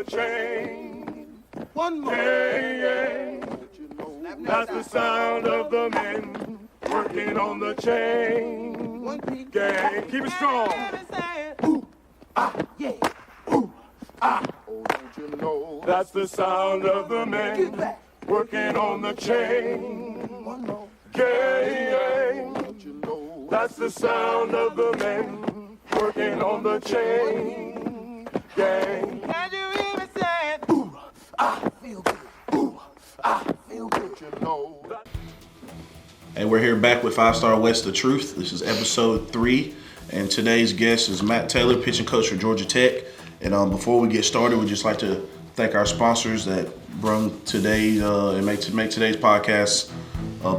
chain. One more. Gang. That's the sound of the men working on the chain. One piece. Gang. Keep it strong. Ooh, ah, yeah. Ooh, ah. Oh, don't you know? That's the sound of the Get men back. working on the chain. One more. Gang. Don't you know? That's the sound of the men working on the chain. Gang. Can you even say it? Ooh, ah, feel good. Ooh, ah, feel good. You know. And we're here back with 5 Star West The Truth. This is episode 3, and today's guest is Matt Taylor, pitching coach for Georgia Tech. And before we get started, we'd just like to thank our sponsors that brought today and make today's podcast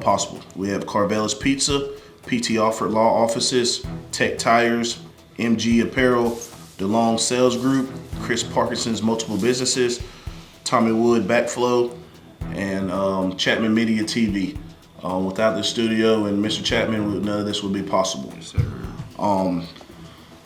possible. We have Carvelis Pizza, PT Alford Law Offices, Tech Tires, MG Apparel, DeLong Sales Group, Chris Parkinson's Multiple Businesses, Tommy Wood Backflow, and Chapman Media TV. Without the studio and Mr. Chapman, none of this would be possible. Yes, sir.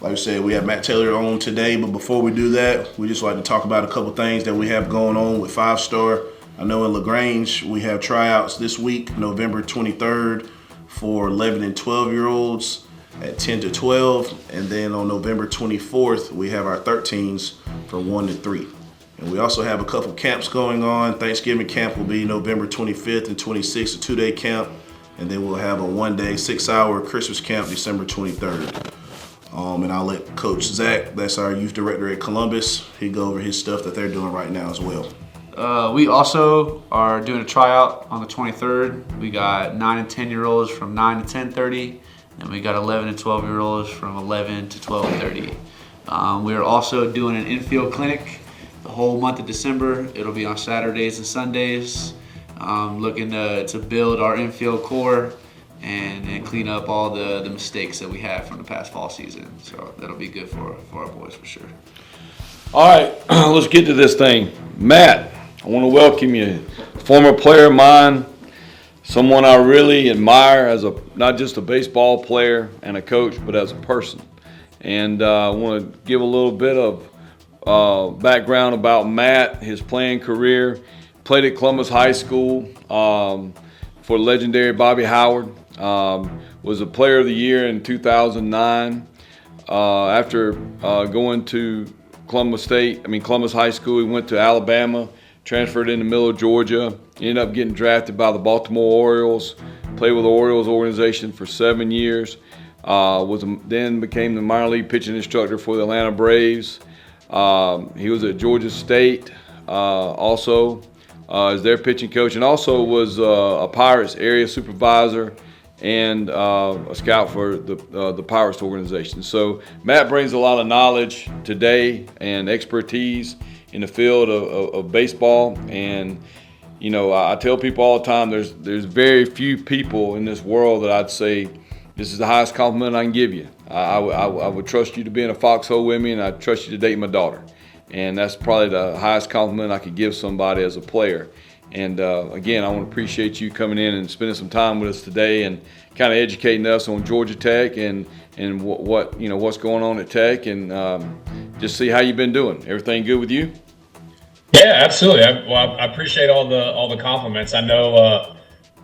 Like I said, we have Matt Taylor on today, but before we do that, we just like to talk about a couple things that we have going on with 5 Star. I know in LaGrange, we have tryouts this week, November 23rd, for 11 and 12-year-olds at 10 to 12. And then on November 24th, we have our 13s for 1 to 3. And we also have a couple camps going on. Thanksgiving camp will be November 25th and 26th, a 2-day camp. And then we'll have a 1-day, 6-hour Christmas camp December 23rd. And I'll let Coach Zach, that's our youth director at Columbus, he'll go over his stuff that they're doing right now as well. We also are doing a tryout on the 23rd. We got 9 and 10-year-olds from 9 to 10:30, and we got 11 and 12-year-olds from 11 to 12:30. We are also doing an infield clinic the whole month of December. It'll be on Saturdays and Sundays. Looking to build our infield core and clean up all the mistakes that we had from the past fall season. So that'll be good for our boys for sure. All right, let's get to this thing. Matt, I want to welcome you. Former player of mine, someone I really admire as not just a baseball player and a coach, but as a person. And I want to give a little bit of background about Matt, his playing career. Played at Columbus High School for legendary Bobby Howard. Was a player of the year in 2009. After going to Columbus High School, he went to Alabama, transferred into Miller, Georgia, ended up getting drafted by the Baltimore Orioles, played with the Orioles organization for 7 years, then became the minor league pitching instructor for the Atlanta Braves. He was at Georgia State also as their pitching coach, and also was a Pirates area supervisor and a scout for the Pirates organization. So Matt brings a lot of knowledge today and expertise in the field of baseball. And you know, I tell people all the time, there's very few people in this world that I'd say this is the highest compliment I can give you. I would trust you to be in a foxhole with me, and I'd trust you to date my daughter. And that's probably the highest compliment I could give somebody as a player. And again, I want to appreciate you coming in and spending some time with us today and kind of educating us on Georgia Tech and what's going on at Tech, and just see how you've been doing. Everything good with you? Yeah, absolutely. I appreciate all the compliments. I know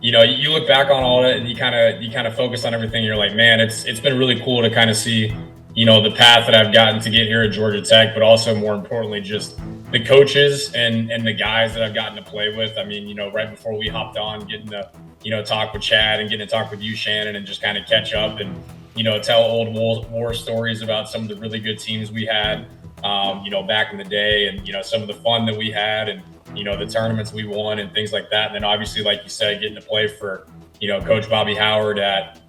you look back on all that and you kind of focus on everything. And you're like, man, it's been really cool to kind of see the path that I've gotten to get here at Georgia Tech, but also more importantly, just the coaches and the guys that I've gotten to play with. I mean, right before we hopped on, getting to, talk with Chad and getting to talk with you, Shannon, and just kind of catch up and, tell old war stories about some of the really good teams we had, back in the day, and, some of the fun that we had and, the tournaments we won and things like that. And then obviously, like you said, getting to play for, Coach Bobby Howard at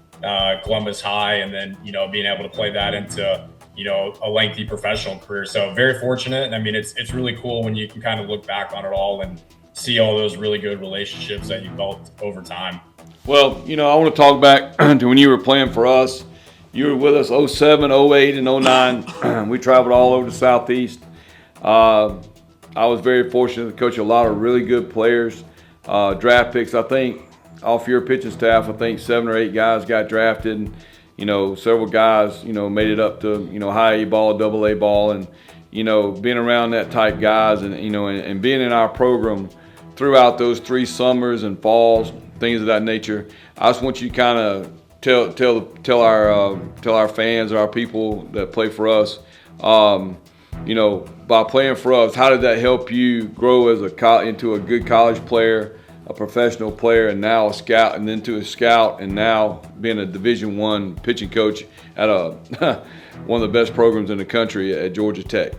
Columbus High, and then, being able to play that into, a lengthy professional career. So very fortunate. And I mean, it's really cool when you can kind of look back on it all and see all those really good relationships that you built over time. Well, I want to talk back to when you were playing for us. You were with us 07, 08, and 09. We traveled all over the Southeast. I was very fortunate to coach a lot of really good players, draft picks. I think off your pitching staff, I think 7 or 8 guys got drafted. And, several guys, made it up to, high A ball, double A ball. And, you know, being around that type guys and, you know, and being in our program throughout those 3 summers and falls, things of that nature, I just want you to kind of tell our fans, our people that play for us, you know, by playing for us, how did that help you grow as into a good college player, a professional player, and now a scout, and then to a scout, and now being a Division I pitching coach at one of the best programs in the country at Georgia Tech?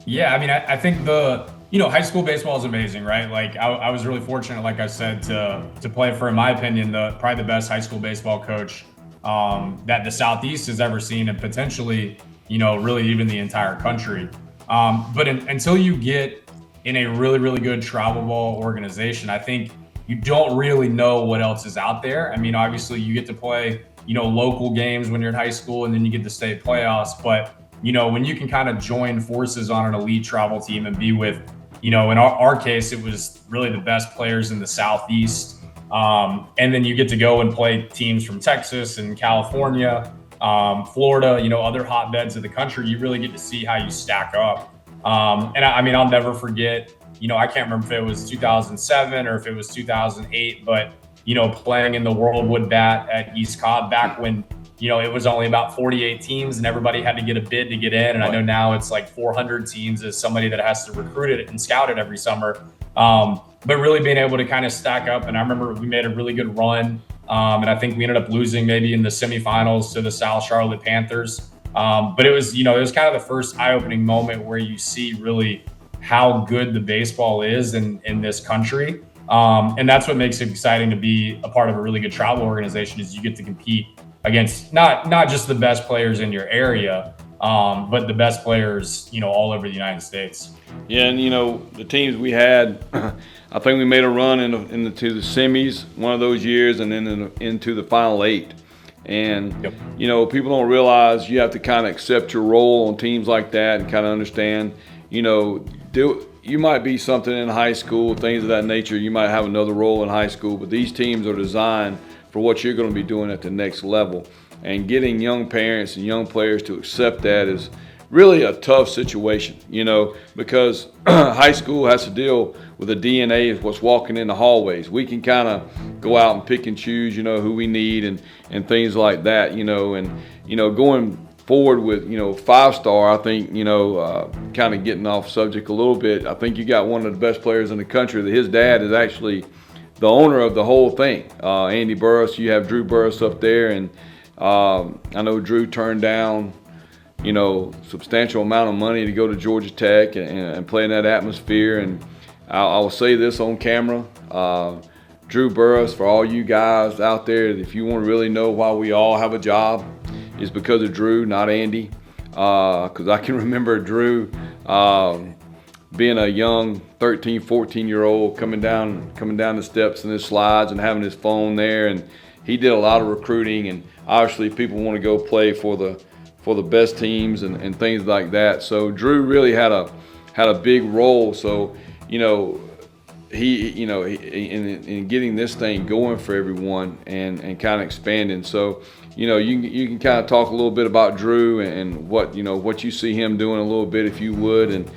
Yeah, I mean, I think high school baseball is amazing, right? Like I was really fortunate, like I said, to play for, in my opinion, probably the best high school baseball coach that the Southeast has ever seen, and potentially, you know, really even the entire country. But until you get in a really, really good travel ball organization, I think you don't really know what else is out there. I mean, obviously you get to play, you know, local games when you're in high school, and then you get to state playoffs. But, you know, when you can kind of join forces on an elite travel team and be with, you know, in our case, it was really the best players in the Southeast. And then you get to go and play teams from Texas and California, Florida, you know, other hotbeds of the country. You really get to see how you stack up. And I mean, I'll never forget, you know, I can't remember if it was 2007 or if it was 2008, but, you know, playing in the Worldwood Bat at East Cobb back when, you know, it was only about 48 teams and everybody had to get a bid to get in. And I know now it's like 400 teams as somebody that has to recruit it and scout it every summer. But really being able to kind of stack up. And I remember we made a really good run. And I think we ended up losing maybe in the semifinals to the South Charlotte Panthers. But it was kind of the first eye-opening moment where you see really how good the baseball is in this country. And that's what makes it exciting to be a part of a really good travel organization, is you get to compete against not just the best players in your area, but the best players, you know, all over the United States. Yeah, and you know, the teams we had, I think we made a run into the semis one of those years, and then into the final 8. And, Yep. you know, people don't realize you have to kind of accept your role on teams like that and kind of understand, you know, you might be something in high school, things of that nature. You might have another role in high school, but these teams are designed for what you're going to be doing at the next level. And getting young parents and young players to accept that is really a tough situation, you know, because high school has to deal with the DNA of what's walking in the hallways. We can kind of go out and pick and choose, you know, who we need and things like that, you know, and, you know, going forward with, you know, 5-star, I think, you know, kind of getting off subject a little bit, I think you got one of the best players in the country. That his dad is actually the owner of the whole thing. Andy Burris, you have Drew Burris up there, and I know Drew turned down, you know, substantial amount of money to go to Georgia Tech and play in that atmosphere. And I will say this on camera, Drew Burris, for all you guys out there, if you want to really know why we all have a job, it's because of Drew, not Andy. Because I can remember Drew being a young 13, 14-year-old coming down the steps in his slides and having his phone there, and he did a lot of recruiting. And obviously, people want to go play for the best teams and things like that. So Drew really had a big role. So, you know, he in getting this thing going for everyone and kind of expanding. So, you know, you can kind of talk a little bit about Drew and what you see him doing a little bit, if you would. And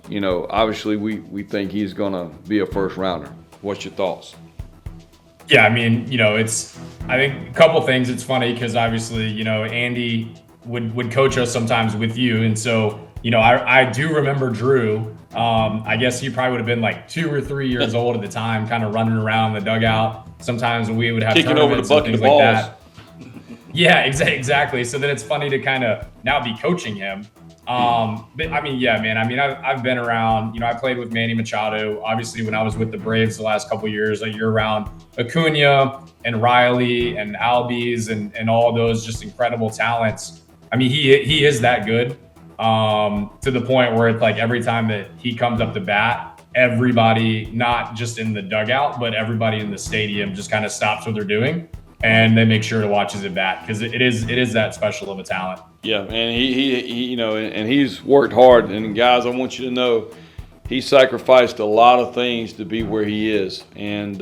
you know, obviously we think he's gonna be a first rounder. What's your thoughts? Yeah, I mean, you know, I think a couple things. It's funny because obviously, you know, Andy would coach us sometimes with you. And so, you know, I do remember Drew. I guess he probably would have been like 2 or 3 years old at the time, kind of running around the dugout. Sometimes we would have kicking over the tournaments bucket and of things like balls. that. Yeah, exactly. So then it's funny to kind of now be coaching him. But I mean, yeah, man, I mean, I've been around, you know, I played with Manny Machado, obviously when I was with the Braves the last couple of years, like you're around Acuna and Riley and Albies and all those just incredible talents. I mean, he is that good, to the point where it's like every time that he comes up to bat, everybody, not just in the dugout, but everybody in the stadium just kind of stops what they're doing and they make sure to watch his at bat, because it is that special of a talent. Yeah, and he you know, and he's worked hard. And guys, I want you to know, he sacrificed a lot of things to be where he is, and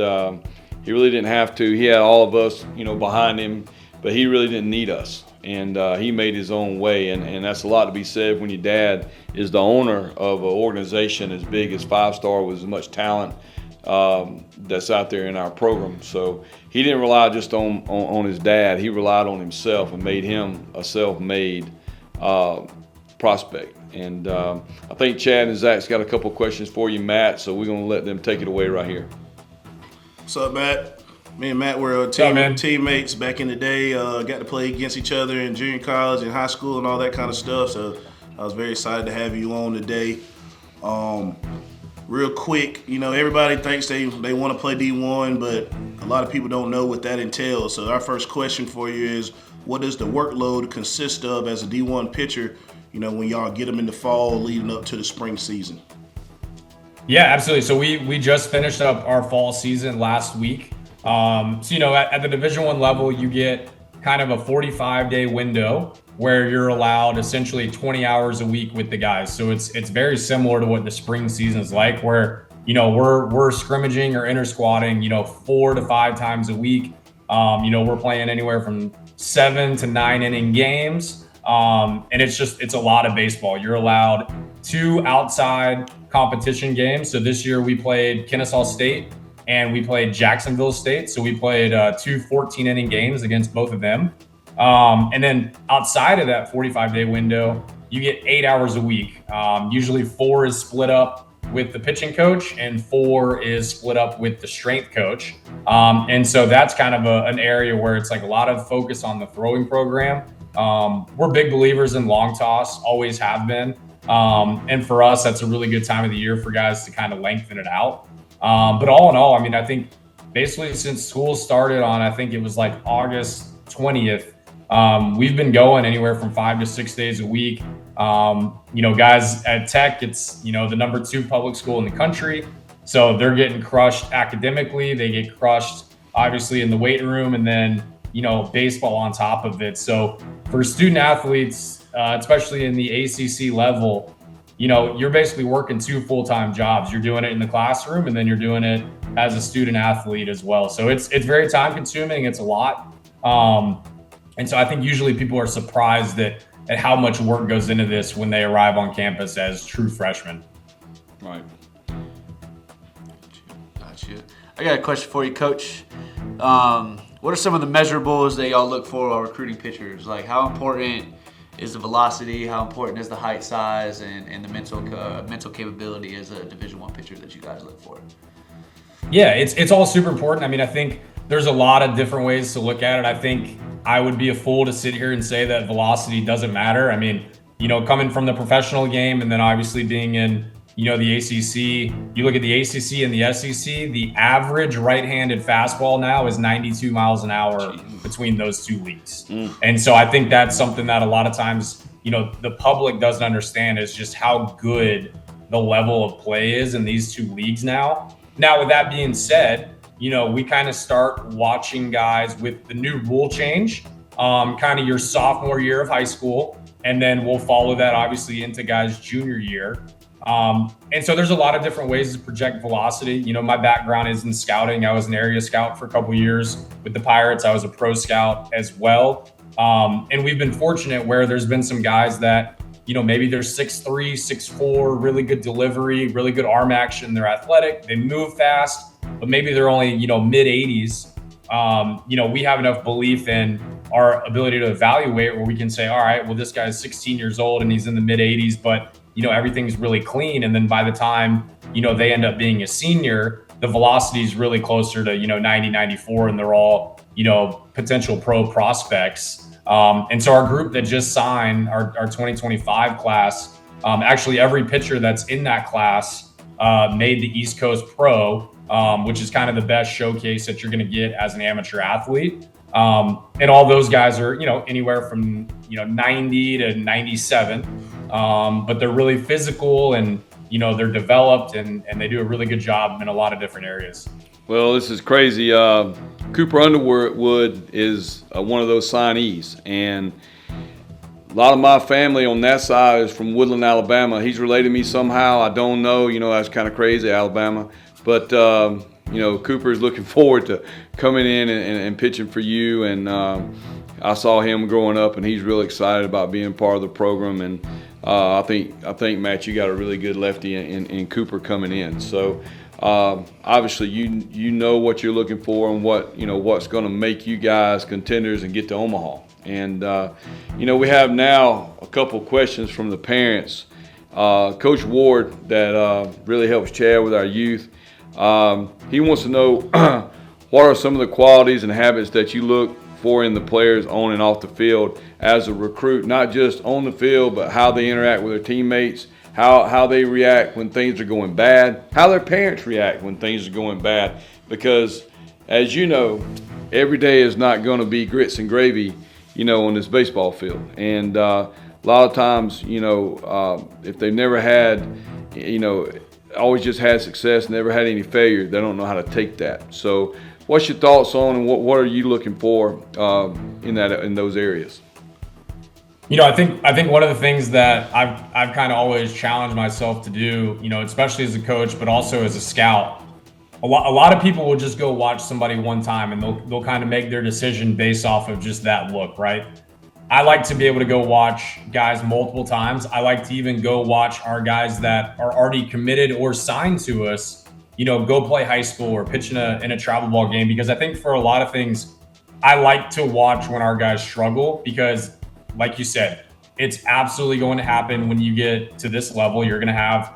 he really didn't have to. He had all of us, you know, behind him, but he really didn't need us. and he made his own way, and that's a lot to be said when your dad is the owner of an organization as big as Five Star with as much talent that's out there in our program. So he didn't rely just on his dad. He relied on himself and made him a self-made prospect. And I think Chad and Zach's got a couple questions for you, Matt, so we're going to let them take it away right here. What's up, Matt? Me and Matt were teammates back in the day. Got to play against each other in junior college and high school and all that kind of stuff. So I was very excited to have you on today. Real quick, everybody thinks they want to play D1, but a lot of people don't know what that entails. So our first question for you is, what does the workload consist of as a D1 pitcher, when y'all get them in the fall leading up to the spring season? Yeah, absolutely. So we just finished up our fall season last week. At the Division I level, you get kind of a 45-day window where you're allowed essentially 20 hours a week with the guys. So it's very similar to what the spring season is like, where we're scrimmaging or inter-squatting 4 to 5 times a week. We're playing anywhere from 7 to 9 inning games, and it's a lot of baseball. You're allowed 2 outside competition games. So this year we played Kennesaw State and we played Jacksonville State. So we played 2 14-inning games against both of them. And then outside of that 45-day window, you get 8 hours a week. Usually 4 is split up with the pitching coach and 4 is split up with the strength coach. And so that's kind of an area where it's like a lot of focus on the throwing program. We're big believers in long toss, always have been. And for us, that's a really good time of the year for guys to kind of lengthen it out. But all in all, I think basically since school started on, I think it was like August 20th, we've been going anywhere from 5 to 6 days a week. Guys at Tech, it's, the number 2 public school in the country. So they're getting crushed academically. They get crushed, obviously, in the weight room, and then, baseball on top of it. So for student athletes, especially in the ACC level, you're basically working 2 full-time jobs. You're doing it in the classroom, and then you're doing it as a student athlete as well. So it's very time-consuming. It's a lot. And so I think usually people are surprised at how much work goes into this when they arrive on campus as true freshmen. Right. Gotcha. I got a question for you, Coach. What are some of the measurables that y'all look for while recruiting pitchers? Like, how important is the velocity? How important is the height, size, and the mental capability as a Division I pitcher that you guys look for? Yeah, it's all super important. I think there's a lot of different ways to look at it. I think I would be a fool to sit here and say that velocity doesn't matter. Coming from the professional game and then obviously being in, the ACC, you look at the ACC and the SEC, the average right-handed fastball now is 92 miles an hour between those 2 leagues. And so I think that's something that a lot of times, the public doesn't understand, is just how good the level of play is in these 2 leagues now. Now, with that being said, we kind of start watching guys with the new rule change, kind of your sophomore year of high school, and then we'll follow that obviously into guys' junior year. And so there's a lot of different ways to project velocity. My background is in scouting. I was an area scout for a couple years with the Pirates. I was a pro scout as well. And we've been fortunate where there's been some guys that, maybe they're 6'3", 6'4", really good delivery, really good arm action. They're athletic, they move fast, but maybe they're only, mid 80s. We have enough belief in our ability to evaluate where we can say, all right, well, this guy's 16 years old and he's in the mid 80s, but everything's really clean. And then by the time, they end up being a senior, the velocity is really closer to, 90, 94, and they're all, potential pro prospects. And so our group that just signed, our 2025 class, actually every pitcher that's in that class made the East Coast Pro, which is kind of the best showcase that you're going to get as an amateur athlete. And all those guys are, anywhere from, 90 to 97. But they're really physical and, they're developed and they do a really good job in a lot of different areas. Well, this is crazy. Cooper Underwood is one of those signees, and a lot of my family on that side is from Woodland, Alabama. He's related to me somehow. I don't know. That's kind of crazy, Alabama. But, Cooper's looking forward to coming in and pitching for you. And I saw him growing up, and he's really excited about being part of the program. And I think Matt, you got a really good lefty in Cooper coming in. So obviously you know what you're looking for and what's going to make you guys contenders and get to Omaha. And we have now a couple questions from the parents. Coach Ward that really helps Chad with our youth. He wants to know what are some of the qualities and habits that you look for in the players on and off the field as a recruit, not just on the field, but how they interact with their teammates, how they react when things are going bad, how their parents react when things are going bad. Because as you know, every day is not going to be grits and gravy, on this baseball field. And a lot of times, if they've never had, always just had success, never had any failure, they don't know how to take that. So what's your thoughts on, and what are you looking for in those areas? I think one of the things that I've kind of always challenged myself to do, especially as a coach, but also as a scout, a lot of people will just go watch somebody one time and they'll kind of make their decision based off of just that look, right? I like to be able to go watch guys multiple times. I like to even go watch our guys that are already committed or signed to us, go play high school or pitch in a travel ball game, because I think for a lot of things, I like to watch when our guys struggle, because like you said, it's absolutely going to happen when you get to this level. You're going to have,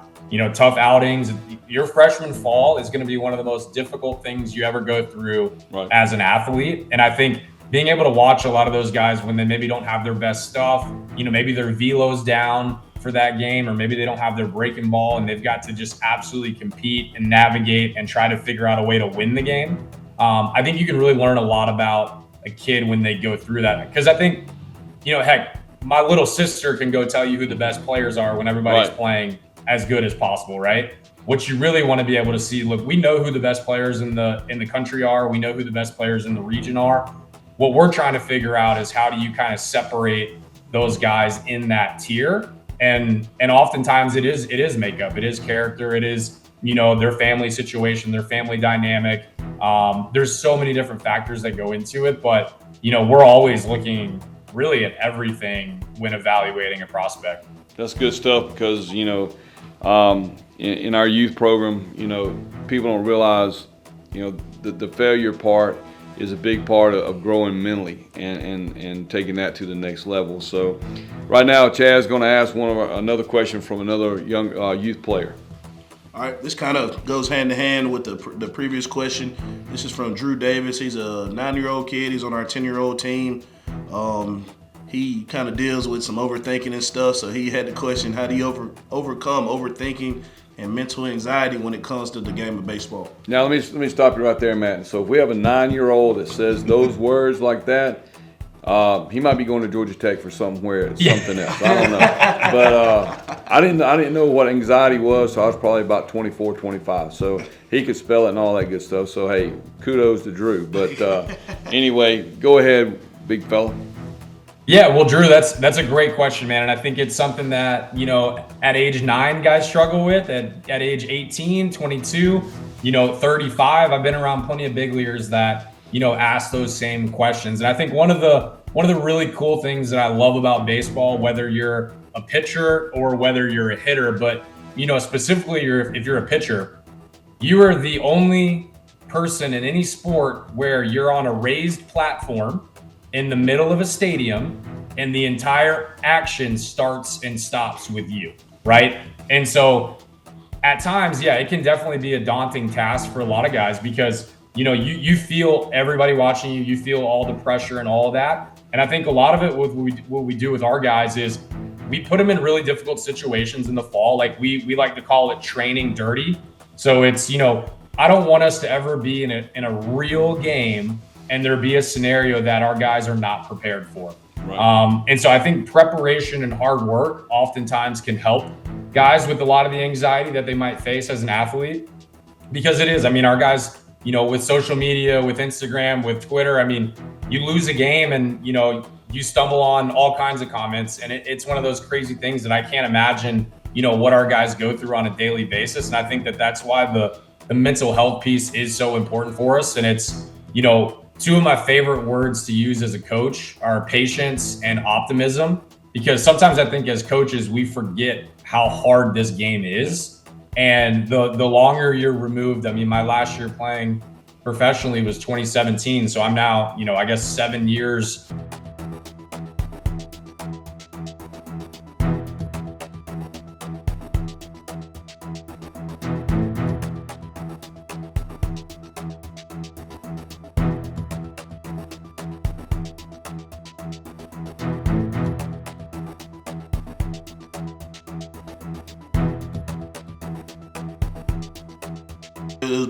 tough outings. Your freshman fall is going to be one of the most difficult things you ever go through as an athlete. And I think being able to watch a lot of those guys when they maybe don't have their best stuff, maybe their velo's down for that game, or maybe they don't have their breaking ball and they've got to just absolutely compete and navigate and try to figure out a way to win the game. I think you can really learn a lot about a kid when they go through that. Because I think, heck, my little sister can go tell you who the best players are when everybody's playing as good as possible, right? What you really want to be able to see, look, we know who the best players in the country are. We know who the best players in the region are. What we're trying to figure out is how do you kind of separate those guys in that tier? And oftentimes it is makeup, it is character, it is, their family situation, their family dynamic. There's so many different factors that go into it, but, we're always looking really at everything when evaluating a prospect. That's good stuff, because, in our youth program, people don't realize, the failure part is a big part of growing mentally and taking that to the next level. So right now, Chad's going to ask another question from another young youth player. All right, this kind of goes hand in hand with the previous question. This is from Drew Davis. He's a 9-year-old kid. He's on our 10-year-old team. He kind of deals with some overthinking and stuff, so he had the question, how do you overcome overthinking and mental anxiety when it comes to the game of baseball? Now, let me stop you right there, Matt. So if we have a 9-year-old that says those words like that, he might be going to Georgia Tech for something else. I don't know. But I didn't know what anxiety was, so I was probably about 24, 25. So he could spell it and all that good stuff. So, hey, kudos to Drew. But anyway, go ahead, big fella. Yeah, well, Drew, that's a great question, man. And I think it's something that, at age 9, guys struggle with. At age 18, 22, 35, I've been around plenty of big leaguers that, ask those same questions. And I think one of the really cool things that I love about baseball, whether you're a pitcher or whether you're a hitter, but, specifically if you're a pitcher, you are the only person in any sport where you're on a raised platform in the middle of a stadium and the entire action starts and stops with you, right? And so at times, yeah, it can definitely be a daunting task for a lot of guys, because you feel everybody watching you, you feel all the pressure and all of that. And I think a lot of it with what we do with our guys is we put them in really difficult situations in the fall. Like we like to call it training dirty. So it's, I don't want us to ever be in a real game and there be a scenario that our guys are not prepared for. Right. And so I think preparation and hard work oftentimes can help guys with a lot of the anxiety that they might face as an athlete, because it is, our guys, with social media, with Instagram, with Twitter, you lose a game and, you stumble on all kinds of comments, and it's one of those crazy things that I can't imagine, what our guys go through on a daily basis. And I think that that's why the mental health piece is so important for us. And it's, you know, two of my favorite words to use as a coach are patience and optimism, because sometimes I think as coaches, we forget how hard this game is. And the longer you're removed, I mean, my last year playing professionally was 2017. So I'm now, you know, I guess 7 years.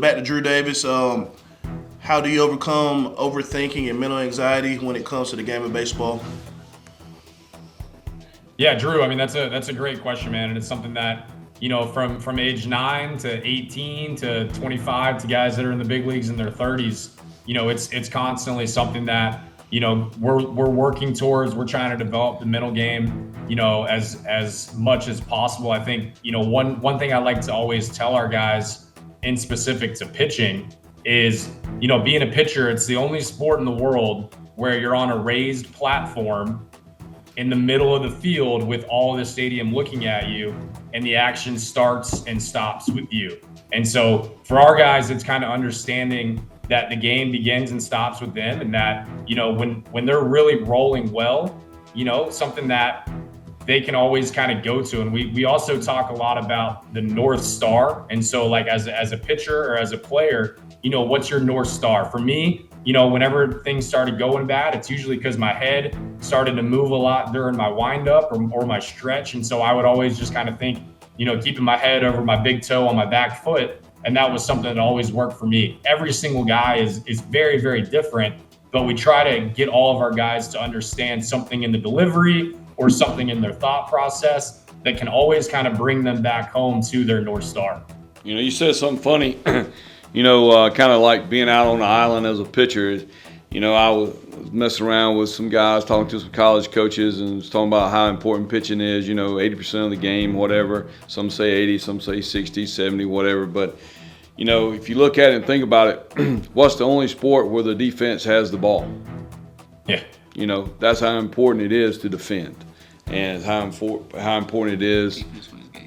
Back to Drew Davis. How do you overcome overthinking and mental anxiety when it comes to the game of baseball? Yeah, Drew, I mean, that's a great question, man. And it's something that, you know, from age 9 to 18 to 25 to guys that are in the big leagues in their 30s, you know, it's constantly something that, you know, we're working towards. We're trying to develop the mental game, you know, as much as possible. I think, you know, one thing I like to always tell our guys in specific to pitching is, you know, being a pitcher, it's the only sport in the world where you're on a raised platform in the middle of the field with all of the stadium looking at you, and the action starts and stops with you. And so for our guys, it's kind of understanding that the game begins and stops with them, and that, you know, when they're really rolling well, you know, something that they can always kind of go to. And we also talk a lot about the North Star. And so like as a pitcher or as a player, you know, what's your North Star? For me, you know, whenever things started going bad, it's usually because my head started to move a lot during my windup or my stretch. And so I would always just kind of think, you know, keeping my head over my big toe on my back foot. And that was something that always worked for me. Every single guy is very, very different, but we try to get all of our guys to understand something in the delivery or something in their thought process that can always kind of bring them back home to their North Star. You know, you said something funny, you know, kind of like being out on the island as a pitcher. You know, I was messing around with some guys, talking to some college coaches, and was talking about how important pitching is, you know, 80% of the game, whatever. Some say 80, some say 60, 70, whatever. But, you know, if you look at it and think about it, what's the only sport where the defense has the ball? Yeah. You know, that's how important it is to defend, and how important it is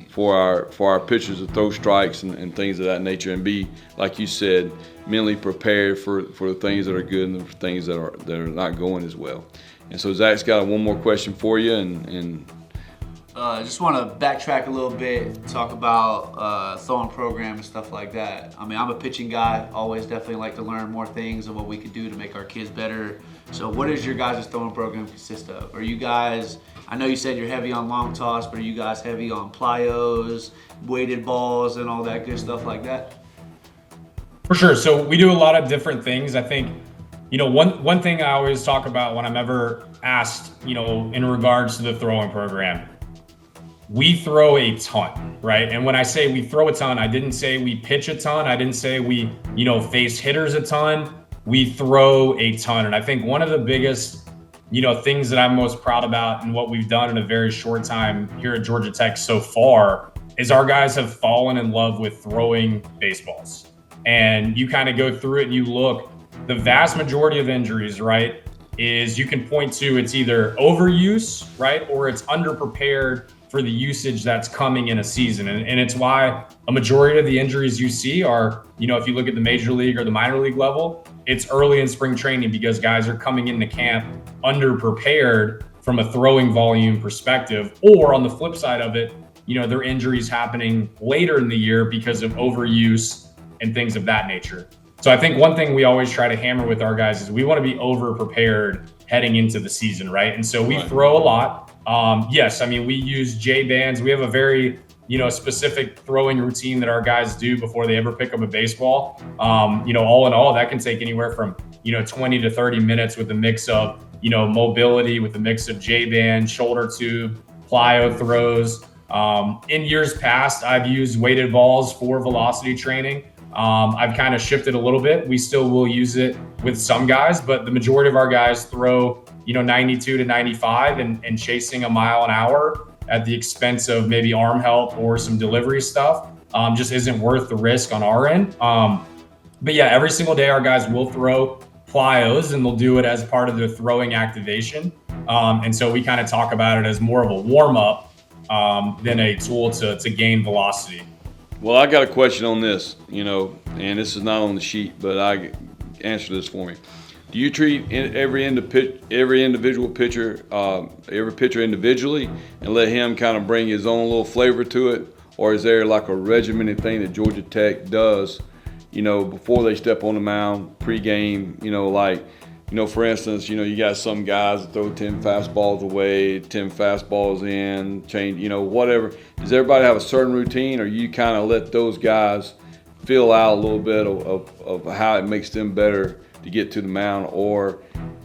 for our pitchers to throw strikes and things of that nature, and be, like you said, mentally prepared for the things that are good and the things that are not going as well. And so Zach's got one more question for you, and just want to backtrack a little bit, talk about throwing program and stuff like that. I mean, I'm a pitching guy, always definitely like to learn more things and what we can do to make our kids better. So what does your guys' throwing program consist of? Are you guys, I know you said you're heavy on long toss, but are you guys heavy on plyos, weighted balls, and all that good stuff like that? For sure. So we do a lot of different things. I think, you know, one thing I always talk about when I'm ever asked, you know, in regards to the throwing program, we throw a ton, right? And when I say we throw a ton, I didn't say we pitch a ton. I didn't say we, you know, face hitters a ton. We throw a ton. And I think one of the biggest, you know, things that I'm most proud about and what we've done in a very short time here at Georgia Tech so far is our guys have fallen in love with throwing baseballs. And you kind of go through it and you look, the vast majority of injuries, right, is you can point to it's either overuse, right, or it's underprepared for the usage that's coming in a season. And it's why a majority of the injuries you see are, you know, if you look at the major league or the minor league level, it's early in spring training because guys are coming into camp underprepared from a throwing volume perspective. Or on the flip side of it, you know, their injuries happening later in the year because of overuse and things of that nature. So I think one thing we always try to hammer with our guys is we want to be over prepared heading into the season, right? And so we throw a lot. Yes, I mean, we use J bands. We have a very, you know, specific throwing routine that our guys do before they ever pick up a baseball. You know, all in all, that can take anywhere from, you know, 20 to 30 minutes with a mix of, you know, mobility, with a mix of J band, shoulder tube, plyo throws. In years past, I've used weighted balls for velocity training. I've kind of shifted a little bit. We still will use it with some guys, but the majority of our guys throw, you know, 92 to 95 and chasing a mile an hour at the expense of maybe arm help or some delivery stuff. just isn't worth the risk on our end. But yeah, every single day our guys will throw plyos, and they'll do it as part of their throwing activation. And so we kind of talk about it as more of a warm up than a tool to gain velocity. Well, I got a question on this, and this is not on the sheet, but answer this for me. Do you treat every individual pitcher, every pitcher individually, and let him kind of bring his own little flavor to it, or is there like a regimented thing that Georgia Tech does, before they step on the mound, pregame, for instance, you got some guys that throw 10 fastballs away, 10 fastballs in, change, whatever. Does everybody have a certain routine, or you kind of let those guys feel out a little bit of how it makes them better to get to the mound, or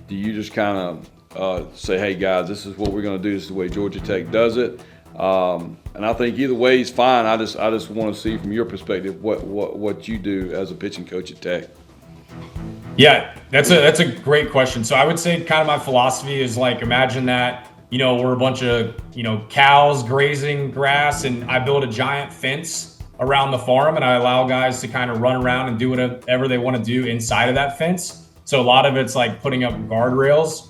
do you just kind of say, hey guys, this is what we're going to do, this is the way Georgia Tech does it? And I think either way is fine. I just want to see from your perspective what you do as a pitching coach at Tech. Yeah, that's a great question. So I would say kind of my philosophy is like, imagine that, we're a bunch of, cows grazing grass, and I build a giant fence around the farm, and I allow guys to kind of run around and do whatever they want to do inside of that fence. So a lot of it's like putting up guardrails.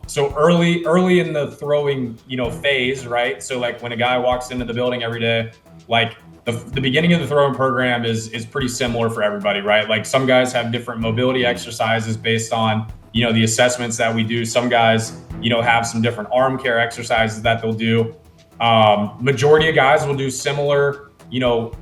So early in the throwing, phase, right? So like when a guy walks into the building every day, like the beginning of the throwing program is pretty similar for everybody, right? Like some guys have different mobility exercises based on, the assessments that we do. Some guys, have some different arm care exercises that they'll do. Majority of guys will do similar,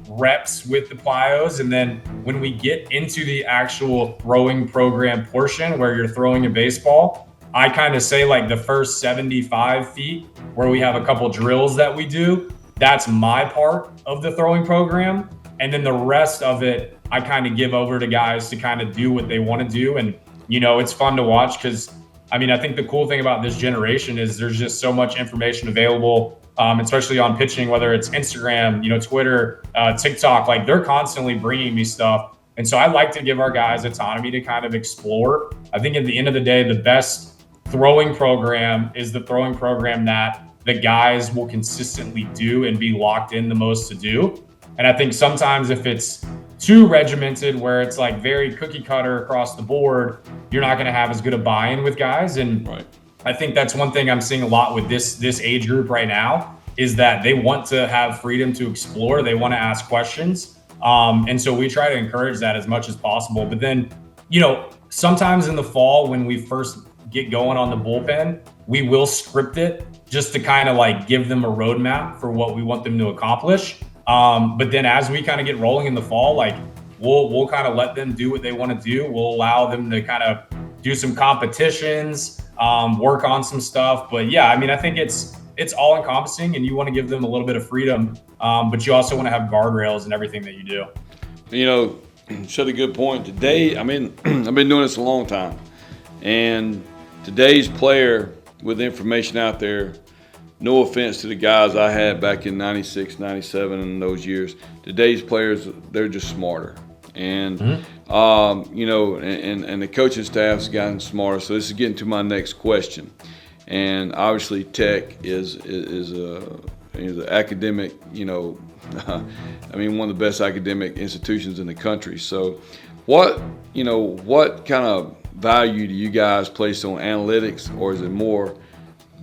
reps with the plyos. And then when we get into the actual throwing program portion where you're throwing a baseball, I kind of say like the first 75 feet where we have a couple drills that we do, that's my part of the throwing program. And then the rest of it, I kind of give over to guys to kind of do what they want to do. And, it's fun to watch because, I think the cool thing about this generation is there's just so much information available, especially on pitching, whether it's Instagram, Twitter, TikTok, like they're constantly bringing me stuff. And so I like to give our guys autonomy to kind of explore. I think at the end of the day, the best throwing program is the throwing program that the guys will consistently do and be locked in the most to do. And I think sometimes if it's too regimented, where it's like very cookie cutter across the board, you're not going to have as good a buy-in with guys. And right. I think that's one thing I'm seeing a lot with this age group right now is that they want to have freedom to explore. They want to ask questions. And so we try to encourage that as much as possible. But then, sometimes in the fall when we first get going on the bullpen, we will script it just to kind of like give them a roadmap for what we want them to accomplish. But then as we kind of get rolling in the fall, like we'll kind of let them do what they want to do. We'll allow them to kind of do some competitions, work on some stuff. But yeah, I think it's all encompassing, and you want to give them a little bit of freedom, but you also want to have guardrails in everything that you do. Said a good point. Today, I've been doing this a long time, and today's player with information out there, no offense to the guys I had back in 96, 97 and those years, today's players, they're just smarter. And, and the coaching staff's gotten smarter. So this is getting to my next question. And obviously Tech is an academic, one of the best academic institutions in the country. So what kind of value do you guys place on analytics, or is it more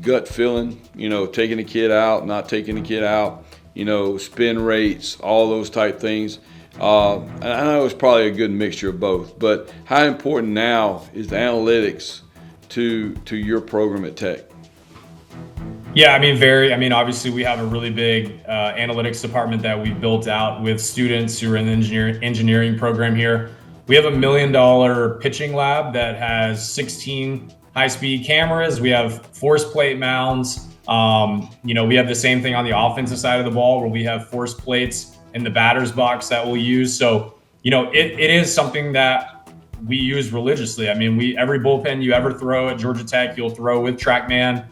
gut feeling, taking the kid out, not taking the kid out, spin rates, all those type things? And I know it's probably a good mixture of both, but how important now is the analytics to your program at Tech? Yeah, obviously we have a really big analytics department that we've built out with students who are in the engineering program here. We have $1 million pitching lab that has 16 high-speed cameras. We have force plate mounds. We have the same thing on the offensive side of the ball where we have force plates in the batter's box that we'll use. So, it is something that we use religiously. Every bullpen you ever throw at Georgia Tech, you'll throw with TrackMan.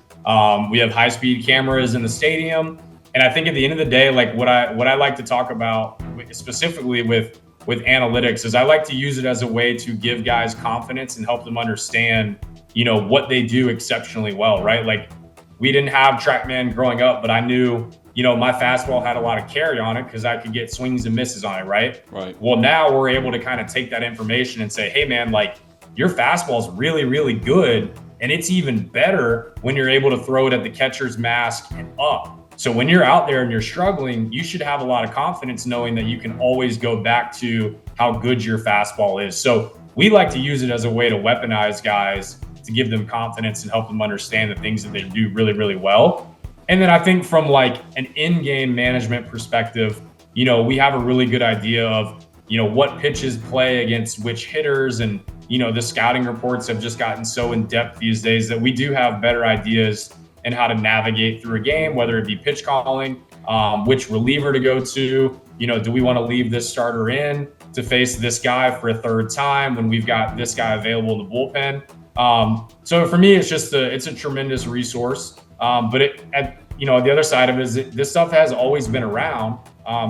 We have high-speed cameras in the stadium. And I think at the end of the day, like what I like to talk about specifically with analytics is I like to use it as a way to give guys confidence and help them understand, what they do exceptionally well, right? Like we didn't have TrackMan growing up, but I knew, my fastball had a lot of carry on it because I could get swings and misses on it, right? Right. Well, now we're able to kind of take that information and say, hey, man, like your fastball is really, really good. And it's even better when you're able to throw it at the catcher's mask and up. So when you're out there and you're struggling, you should have a lot of confidence knowing that you can always go back to how good your fastball is. So we like to use it as a way to weaponize guys, to give them confidence and help them understand the things that they do really, really well. And then I think from like an in-game management perspective, we have a really good idea of, what pitches play against which hitters. And, the scouting reports have just gotten so in depth these days that we do have better ideas and how to navigate through a game, whether it be pitch calling, which reliever to go to, do we want to leave this starter in to face this guy for a third time when we've got this guy available in the bullpen? So for me, it's a tremendous resource. But the other side of it is this stuff has always been around.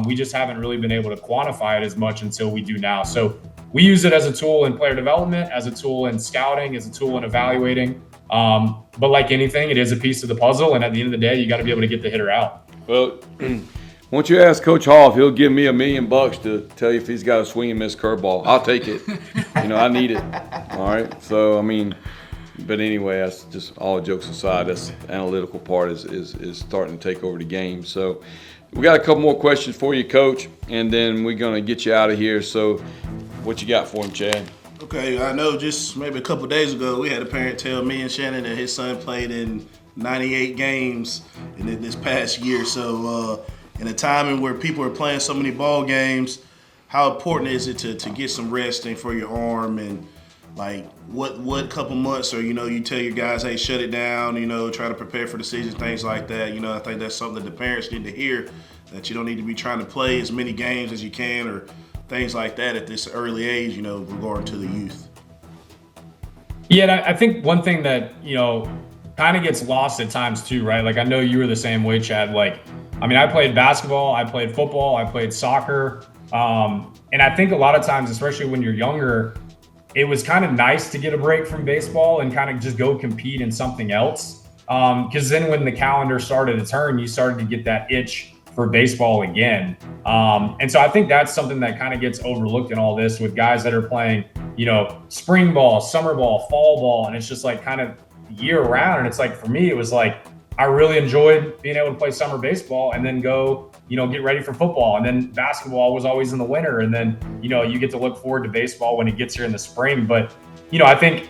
We just haven't really been able to quantify it as much until we do now. So we use it as a tool in player development, as a tool in scouting, as a tool in evaluating. But like anything, it is a piece of the puzzle. And at the end of the day, you got to be able to get the hitter out. Well, why don't you ask Coach Hall if he'll give me $1 million to tell you if he's got a swing and miss curveball? I'll take it. I need it. All right. So, but anyway, that's just all jokes aside. That's the analytical part is starting to take over the game. So we got a couple more questions for you, Coach, and then we're going to get you out of here. So what you got for him, Chad? Okay, I know just maybe a couple days ago, we had a parent tell me and Shannon that his son played in 98 games in this past year. So in a time where people are playing so many ball games, how important is it to get some rest and for your arm, and like what couple months, or you tell your guys, hey, shut it down, try to prepare for the season, things like that. I think that's something that the parents need to hear, that you don't need to be trying to play as many games as you can or things like that at this early age, regarding to the youth. Yeah, I think one thing that, kind of gets lost at times too, right? Like I know you were the same way, Chad. Like, I played basketball, I played football, I played soccer. And I think a lot of times, especially when you're younger, it was kind of nice to get a break from baseball and kind of just go compete in something else. Because then when the calendar started to turn, you started to get that itch for baseball again. And so I think that's something that kind of gets overlooked in all this with guys that are playing, spring ball, summer ball, fall ball. And it's just like kind of year round. And it's like, for me, it was like, I really enjoyed being able to play summer baseball and then go, get ready for football. And then basketball was always in the winter. And then, you get to look forward to baseball when it gets here in the spring. But, I think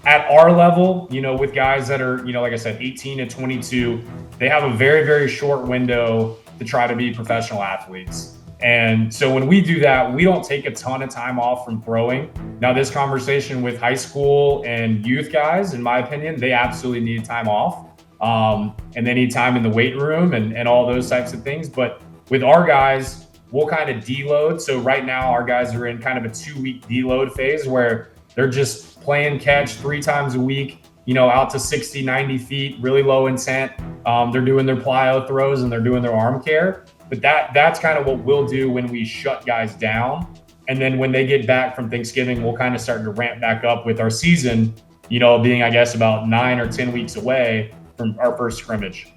at our level, with guys that are, like I said, 18 to 22, they have a very, very short window to try to be professional athletes. And so when we do that, we don't take a ton of time off from throwing. Now, this conversation with high school and youth guys, in my opinion, they absolutely need time off. And they need time in the weight room and all those types of things. But with our guys, we'll kind of deload. So right now, our guys are in kind of a 2-week deload phase where they're just playing catch 3 times a week, out to 60, 90 feet, really low intent. They're doing their plyo throws and they're doing their arm care. But that's kind of what we'll do when we shut guys down. And then when they get back from Thanksgiving, we'll kind of start to ramp back up with our season, being, I guess, about 9 or 10 weeks away from our first scrimmage.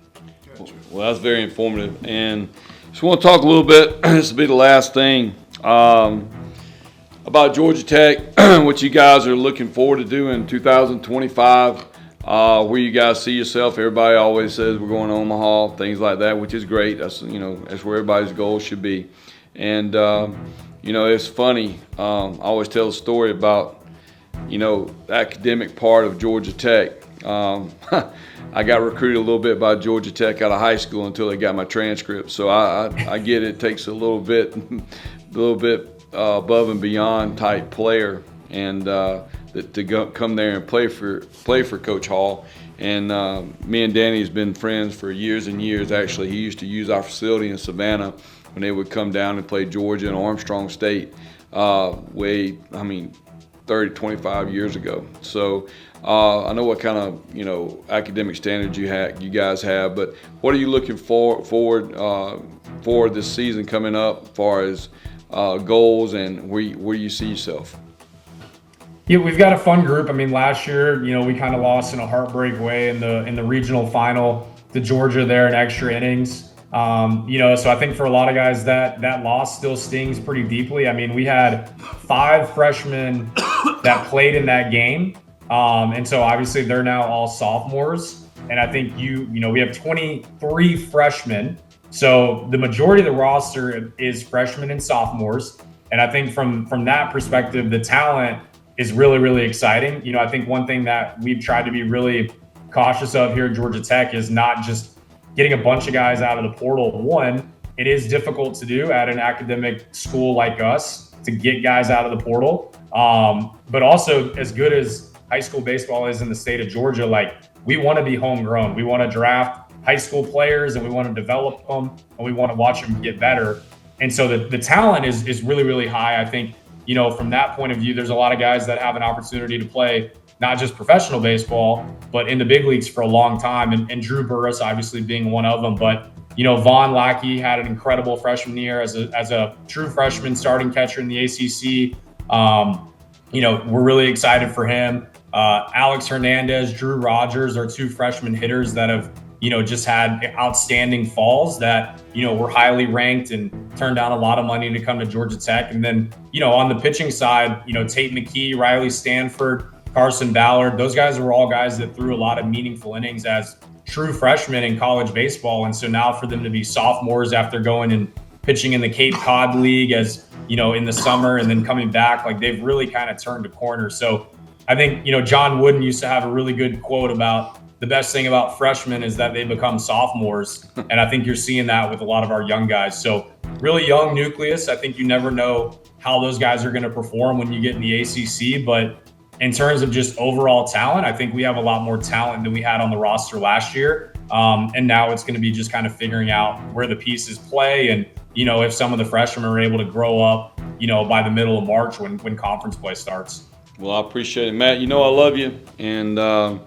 Well, that's very informative. And just want to talk a little bit, this will be the last thing, about Georgia Tech, what you guys are looking forward to do in 2025, where you guys see yourself. Everybody always says we're going to Omaha, things like that, which is great. That's, that's where everybody's goal should be. And, it's funny. I always tell a story about, the academic part of Georgia Tech. I got recruited a little bit by Georgia Tech out of high school until they got my transcript. So I get it takes a little bit above and beyond type player, and to come there and play for Coach Hall. And me and Danny has been friends for years and years. Actually, he used to use our facility in Savannah when they would come down and play Georgia and Armstrong State 30, 25 years ago. So I know what kind of academic standards you guys have, but what are you looking forward for this season coming up, as far as goals and where you see yourself? Yeah, we've got a fun group. Last year, we kind of lost in a heartbreak way in the regional final to Georgia there in extra innings. So I think for a lot of guys that loss still stings pretty deeply. I mean, we had 5 freshmen that played in that game. And so obviously they're now all sophomores. And I think we have 23 freshmen. So the majority of the roster is freshmen and sophomores. And I think from that perspective, the talent is really, really exciting. I think one thing that we've tried to be really cautious of here at Georgia Tech is not just getting a bunch of guys out of the portal. One, it is difficult to do at an academic school like us to get guys out of the portal. But also, as good as high school baseball is in the state of Georgia, like, we want to be homegrown. We want to draft high school players and we want to develop them and we want to watch them get better. And so the talent is really, really high. I think, from that point of view, there's a lot of guys that have an opportunity to play not just professional baseball, but in the big leagues for a long time. And Drew Burris obviously being one of them. But, Vaughn Lackey had an incredible freshman year as a true freshman starting catcher in the ACC. We're really excited for him. Alex Hernandez, Drew Rogers are 2 freshman hitters that have, just had outstanding falls that, were highly ranked and turned down a lot of money to come to Georgia Tech. And then, on the pitching side, Tate McKee, Riley Stanford, Carson Ballard, those guys were all guys that threw a lot of meaningful innings as true freshmen in college baseball. And so now for them to be sophomores after going and pitching in the Cape Cod League as, in the summer and then coming back, like, they've really kind of turned a corner. So I think, John Wooden used to have a really good quote about the best thing about freshmen is that they become sophomores. And I think you're seeing that with a lot of our young guys. So really young nucleus. I think you never know how those guys are going to perform when you get in the ACC. But in terms of just overall talent, I think we have a lot more talent than we had on the roster last year. And now it's going to be just kind of figuring out where the pieces play and, if some of the freshmen are able to grow up, by the middle of March when conference play starts. Well, I appreciate it, Matt. I love you, and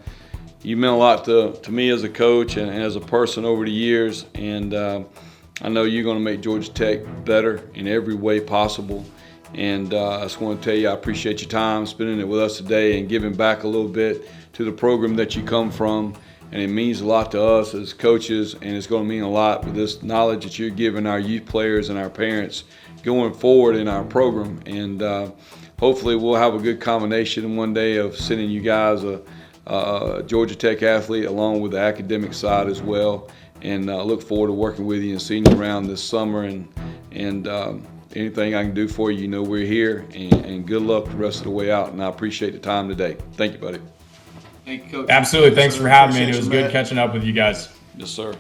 you meant a lot to me as a coach and as a person over the years. And I know you're going to make Georgia Tech better in every way possible. And I just want to tell you, I appreciate your time spending it with us today and giving back a little bit to the program that you come from. And it means a lot to us as coaches, and it's going to mean a lot with this knowledge that you're giving our youth players and our parents going forward in our program. And hopefully we'll have a good combination one day of sending you guys a Georgia Tech athlete along with the academic side as well. And I look forward to working with you and seeing you around this summer. And anything I can do for you, we're here. And good luck the rest of the way out. And I appreciate the time today. Thank you, buddy. Thank you, Coach. Absolutely. Thanks for having me. It was Appreciate you, good Matt. catching up with you guys. Yes, sir.